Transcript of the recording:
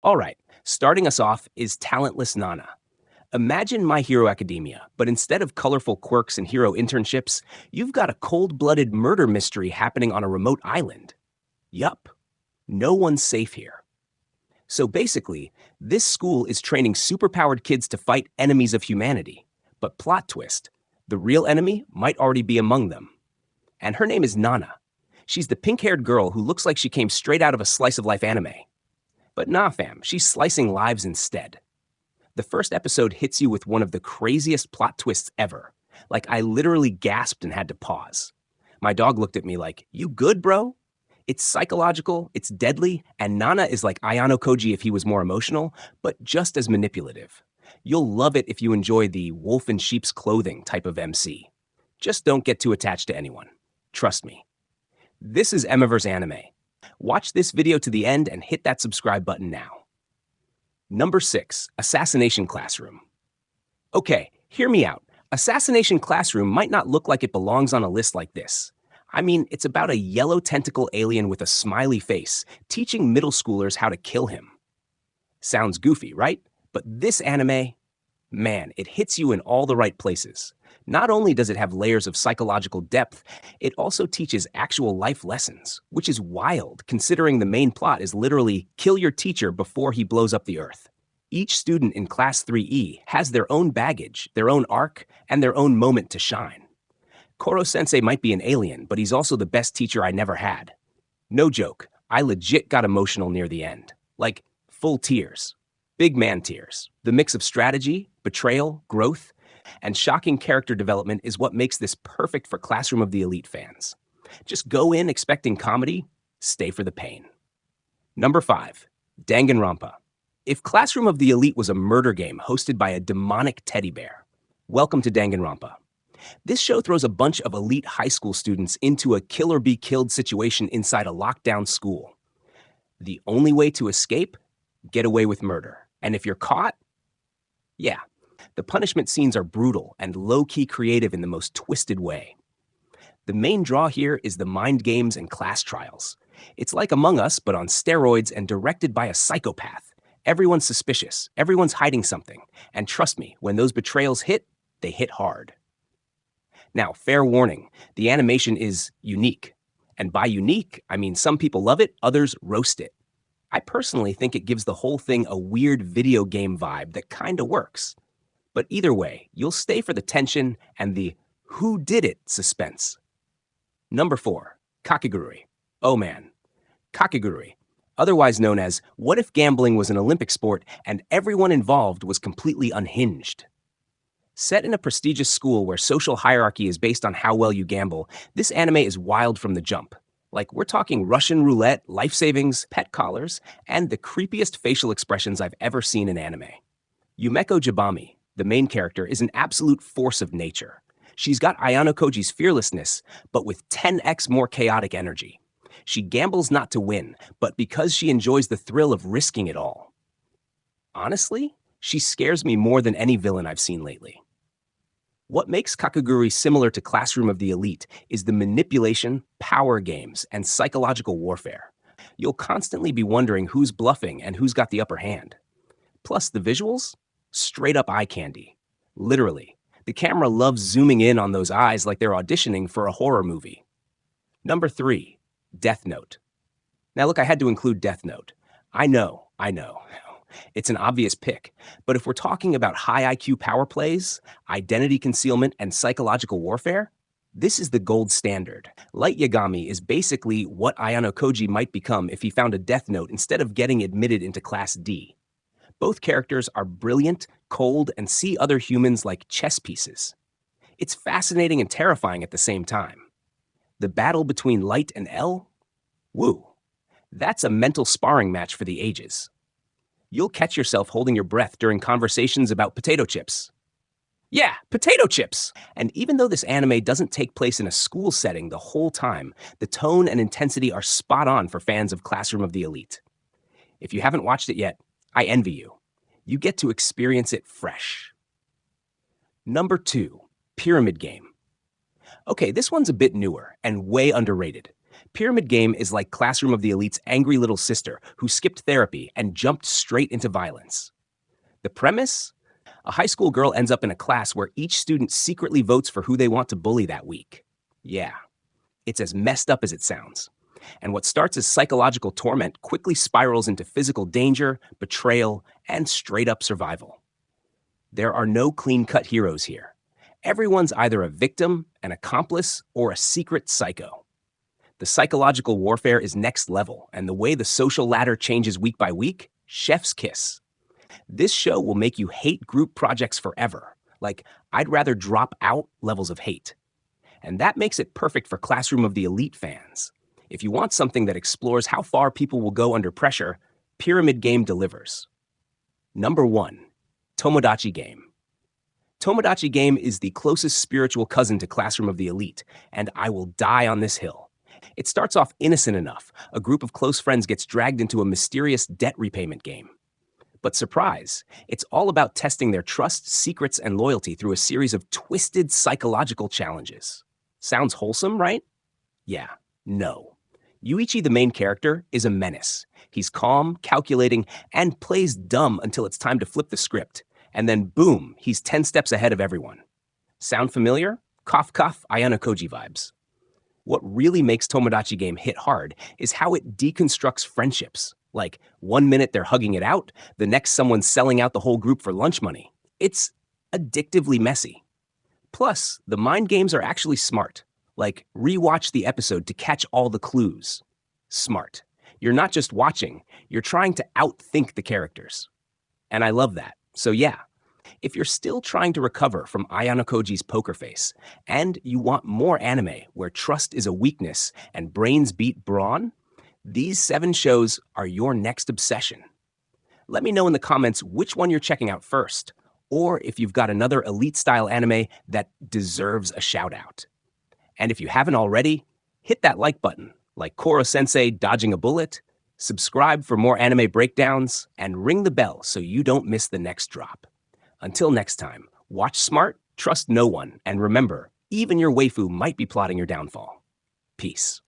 All right, starting us off is Talentless Nana. Imagine My Hero Academia, but instead of colorful quirks and hero internships, you've got a cold blooded murder mystery happening on a remote island. Yup, no one's safe here. So basically, this school is training superpowered kids to fight enemies of humanity. But plot twist, the real enemy might already be among them. And her name is Nana. She's the pink haired girl who looks like she came straight out of a slice of life anime. But nah, fam, she's slicing lives instead. The first episode hits you with one of the craziest plot twists ever. Like, I literally gasped and had to pause. My dog looked at me like, "You good, bro?" It's psychological, it's deadly, and Nana is like Ayano Koji if he was more emotional, but just as manipulative. You'll love it if you enjoy the wolf in sheep's clothing type of MC. Just don't get too attached to anyone. Trust me. This is Emiverse Anime. Watch this video to the end and hit that subscribe button now. Number 6, Assassination Classroom. Okay, hear me out. Assassination Classroom might not look like it belongs on a list like this. I mean, it's about a yellow tentacle alien with a smiley face teaching middle schoolers how to kill him. Sounds goofy, right? But this anime, man, it hits you in all the right places. Not only does it have layers of psychological depth, it also teaches actual life lessons, which is wild considering the main plot is literally kill your teacher before he blows up the earth. Each student in Class 3E has their own baggage, their own arc, and their own moment to shine. Koro-sensei might be an alien, but he's also the best teacher I never had. No joke, I legit got emotional near the end. Like, full tears. Big man tears. The mix of strategy, betrayal, growth, and shocking character development is what makes this perfect for Classroom of the Elite fans. Just go in expecting comedy, stay for the pain. Number 5, Danganronpa. If Classroom of the Elite was a murder game hosted by a demonic teddy bear, welcome to Danganronpa. This show throws a bunch of elite high school students into a kill or be killed situation inside a lockdown school. The only way to escape? Get away with murder. And if you're caught? Yeah. The punishment scenes are brutal and low-key creative in the most twisted way. The main draw here is the mind games and class trials. It's like Among Us, but on steroids and directed by a psychopath. Everyone's suspicious, everyone's hiding something, and trust me, when those betrayals hit, they hit hard. Now, fair warning, the animation is unique. And by unique, I mean some people love it, others roast it. I personally think it gives the whole thing a weird video game vibe that kinda works. But either way, you'll stay for the tension and the who did it suspense. Number 4, Kakegurui. Oh man, Kakegurui, otherwise known as what if gambling was an Olympic sport and everyone involved was completely unhinged? Set in a prestigious school where social hierarchy is based on how well you gamble, this anime is wild from the jump. Like, we're talking Russian roulette, life savings, pet collars, and the creepiest facial expressions I've ever seen in anime. Yumeko Jabami, the main character, is an absolute force of nature. She's got Ayano Koji's fearlessness, but with 10x more chaotic energy. She gambles not to win, but because she enjoys the thrill of risking it all. Honestly, she scares me more than any villain I've seen lately. What makes Kakegurui similar to Classroom of the Elite is the manipulation, power games, and psychological warfare. You'll constantly be wondering who's bluffing and who's got the upper hand. Plus, the visuals? Straight up eye candy. Literally. The camera loves zooming in on those eyes like they're auditioning for a horror movie. Number 3, Death Note. Now look, I had to include Death Note. I know. It's an obvious pick, but if we're talking about high IQ power plays, identity concealment, and psychological warfare, this is the gold standard. Light Yagami is basically what Ayano Koji might become if he found a Death Note instead of getting admitted into Class D. Both characters are brilliant, cold, and see other humans like chess pieces. It's fascinating and terrifying at the same time. The battle between Light and L? Woo. That's a mental sparring match for the ages. You'll catch yourself holding your breath during conversations about potato chips. Yeah, potato chips! And even though this anime doesn't take place in a school setting the whole time, the tone and intensity are spot on for fans of Classroom of the Elite. If you haven't watched it yet, I envy you. You get to experience it fresh. Number 2, Pyramid Game. Okay, this one's a bit newer and way underrated. Pyramid Game is like Classroom of the Elite's angry little sister who skipped therapy and jumped straight into violence. The premise? A high school girl ends up in a class where each student secretly votes for who they want to bully that week. Yeah, it's as messed up as it sounds. And what starts as psychological torment quickly spirals into physical danger, betrayal, and straight up survival. There are no clean-cut heroes here. Everyone's either a victim, an accomplice, or a secret psycho. The psychological warfare is next level, and the way the social ladder changes week by week, chef's kiss. This show will make you hate group projects forever, like I'd rather drop out levels of hate. And that makes it perfect for Classroom of the Elite fans. If you want something that explores how far people will go under pressure, Pyramid Game delivers. Number 1. Tomodachi Game. Tomodachi Game is the closest spiritual cousin to Classroom of the Elite, and I will die on this hill. It starts off innocent enough. A group of close friends gets dragged into a mysterious debt repayment game. But surprise, it's all about testing their trust, secrets, and loyalty through a series of twisted psychological challenges. Sounds wholesome, right? Yeah, no. Yuichi, the main character, is a menace. He's calm, calculating, and plays dumb until it's time to flip the script. And then boom, he's 10 steps ahead of everyone. Sound familiar? Cough cough, Ayano Koji vibes. What really makes Tomodachi Game hit hard is how it deconstructs friendships. Like, 1 minute they're hugging it out, the next someone's selling out the whole group for lunch money. It's addictively messy. Plus, the mind games are actually smart. Like, rewatch the episode to catch all the clues. Smart. You're not just watching, you're trying to outthink the characters. And I love that. So yeah, if you're still trying to recover from Ayano Koji's poker face, and you want more anime where trust is a weakness and brains beat brawn, these 7 shows are your next obsession. Let me know in the comments which one you're checking out first, or if you've got another elite-style anime that deserves a shout-out. And if you haven't already, hit that like button, like Koro-sensei dodging a bullet, subscribe for more anime breakdowns, and ring the bell so you don't miss the next drop. Until next time, watch smart, trust no one, and remember, even your waifu might be plotting your downfall. Peace.